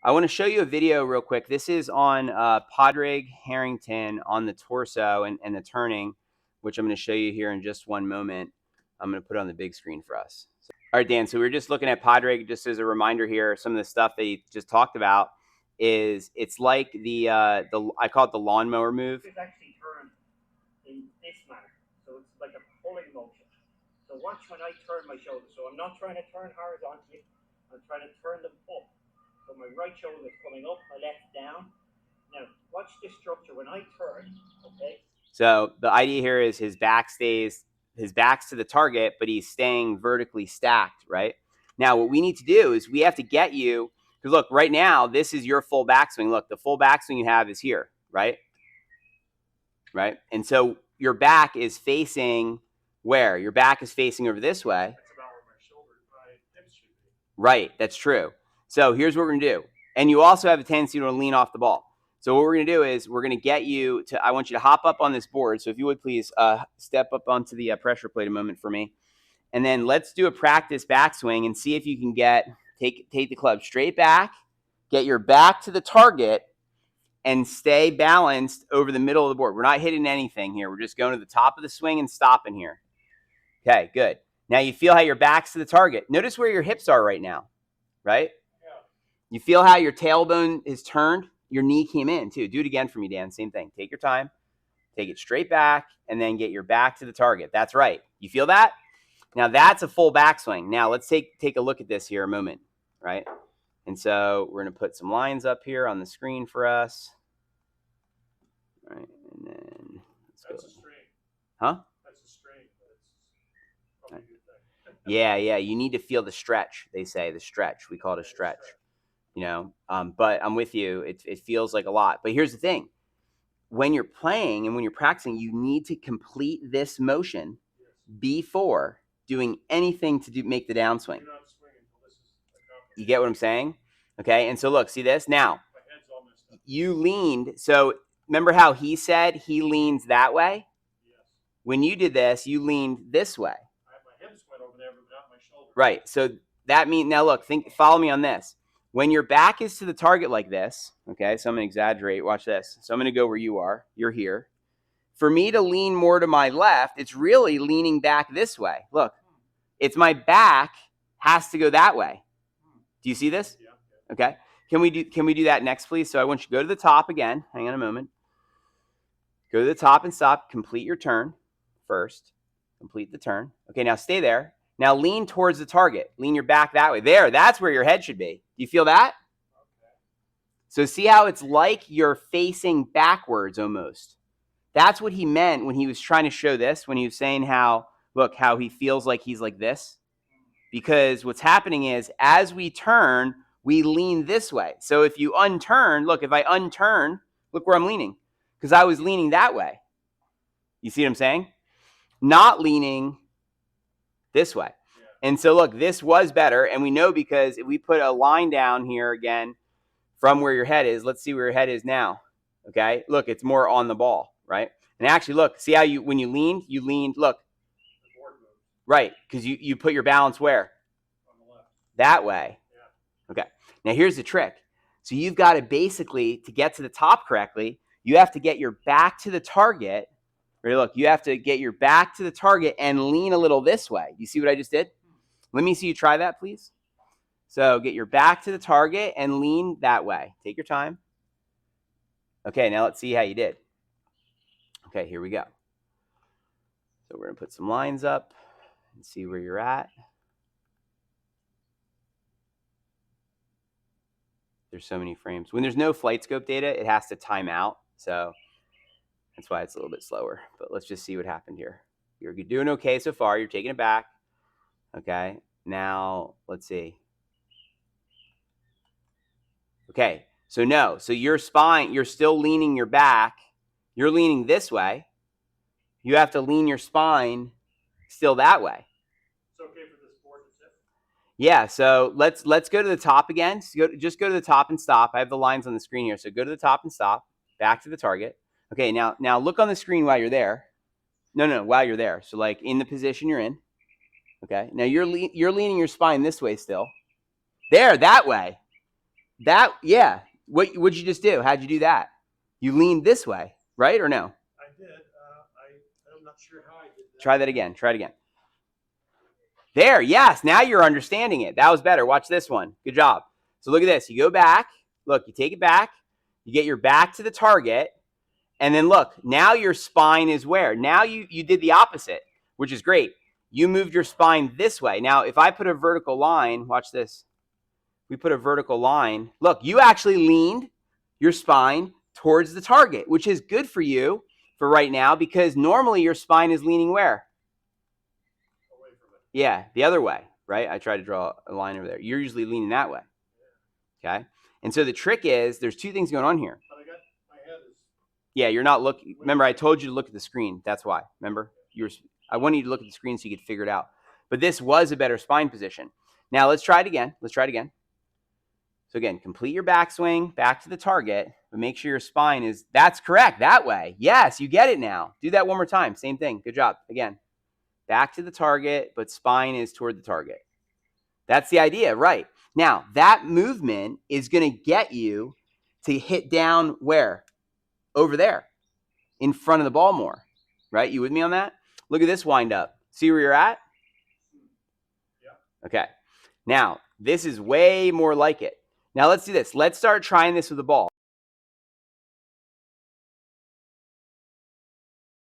I want to show you a video real quick. This is on Padraig Harrington on the torso and the turning, which I'm going to show you here in just one moment. I'm going to put it on the big screen for us. All right, Dan, so we were just looking at Padraig. Just as a reminder here, some of the stuff that he just talked about is it's like the I call it the lawnmower move. It's actually turned in this manner, so it's like a pulling motion. So watch when I turn my shoulders. So I'm not trying to turn horizontally, I'm trying to turn them up. So my right shoulder is coming up, my left down. Now watch this structure when I turn, okay? So the idea here is his back's to the target, but he's staying vertically stacked, right? Now, what we need to do is we have to get you, because look, right now, this is your full backswing. Look, the full backswing you have is here, right? Right? And so your back is facing where? Your back is facing over this way. That's about where my hips should be. Right, that's true. So here's what we're going to do. And you also have a tendency to lean off the ball. So what we're going to do is we're going to get you to, I want you to hop up on this board. So if you would please step up onto the pressure plate a moment for me. And then let's do a practice backswing and see if you can take the club straight back, get your back to the target, and stay balanced over the middle of the board. We're not hitting anything here. We're just going to the top of the swing and stopping here. Okay, good. Now you feel how your back's to the target. Notice where your hips are right now, right? Yeah. You feel how your tailbone is turned? Your knee came in too. Do it again for me, Dan. Same thing. Take your time. Take it straight back and then get your back to the target. That's right. You feel that? Now that's a full backswing. Now let's take a look at this here a moment, right? And so we're going to put some lines up here on the screen for us. All right, and then let's go. A strain. Huh? That's a strain, but it's probably a good thing. Yeah. You need to feel the stretch. They say the stretch. We call it a stretch. You know, but I'm with you. It feels like a lot. But here's the thing: when you're playing and when you're practicing, you need to complete this motion before doing anything to make the downswing. You get what I'm saying? Okay. And so look, see this now. You leaned. So remember how he said he leans that way? Yes. When you did this, you leaned this way. My hips went over there, but not my shoulder. Right. So that means, now look, follow me on this. When your back is to the target like this, okay, so I'm going to exaggerate. Watch this. So I'm going to go where you are. You're here. For me to lean more to my left, it's really leaning back this way. Look, it's my back has to go that way. Do you see this? Yeah. Okay. Can we do that next, please? So I want you to go to the top again. Hang on a moment. Go to the top and stop. Complete your turn first. Complete the turn. Okay, now stay there. Now lean towards the target. Lean your back that way. There, that's where your head should be. Do you feel that? Okay. So see how it's like you're facing backwards almost. That's what he meant when he was trying to show this, when he was saying how he feels like he's like this. Because what's happening is as we turn, we lean this way. So if you unturn, look, if I unturn, look where I'm leaning. Because I was leaning that way. You see what I'm saying? Not leaning this way. Yeah. And so look, this was better. And we know because if we put a line down here again from where your head is, let's see where your head is now. Okay. Look, it's more on the ball, right? And actually look, see how when you leaned, look. The board moved. Right. Because you put your balance where? On the left. That way. Yeah. Okay. Now here's the trick. So you've got to basically, to get to the top correctly, you have to get your back to the target. Right, look, you have to get your back to the target and lean a little this way. You see what I just did? Let me see you try that, please. So get your back to the target and lean that way. Take your time. Okay, now let's see how you did. Okay, here we go. So we're going to put some lines up and see where you're at. There's so many frames. When there's no flight scope data, it has to time out. So that's why it's a little bit slower. But let's just see what happened here. You're doing okay so far. You're taking it back. Okay. Now, let's see. Okay. So no. So your spine, you're still leaning your back. You're leaning this way. You have to lean your spine still that way. It's okay for this board to tip? Yeah. So let's go to the top again. So just go to the top and stop. I have the lines on the screen here. So go to the top and stop. Back to the target. Okay, now look on the screen while you're there. No, while you're there. So like in the position you're in. Okay, now you're leaning your spine this way still. There, that way. That, yeah. What'd you just do? How'd you do that? You leaned this way, right? Or no? I did. I'm not sure how I did that. Try that again. Try it again. There, yes. Now you're understanding it. That was better. Watch this one. Good job. So look at this. You go back. Look, you take it back. You get your back to the target. And then look, now your spine is where? Now you did the opposite, which is great. You moved your spine this way. Now, if I put a vertical line, watch this. We put a vertical line. Look, you actually leaned your spine towards the target, which is good for you for right now because normally your spine is leaning where? Away from it. Yeah, the other way, right? I tried to draw a line over there. You're usually leaning that way. Okay? And so the trick is there's two things going on here. But I got my head is. Yeah, you're not looking. Remember, I told you to look at the screen. That's why. Remember? I wanted you to look at the screen so you could figure it out. But this was a better spine position. Now let's try it again. So again, complete your backswing, back to the target, but make sure your spine is, that's correct, that way. Yes, you get it now. Do that one more time. Same thing. Good job. Again, back to the target, but spine is toward the target. That's the idea, right? Now, that movement is going to get you to hit down where? Over there, in front of the ball more, right? You with me on that? Look at this wind up. See where you're at? Yeah. Okay. Now, this is way more like it. Now, let's do this. Let's start trying this with the ball.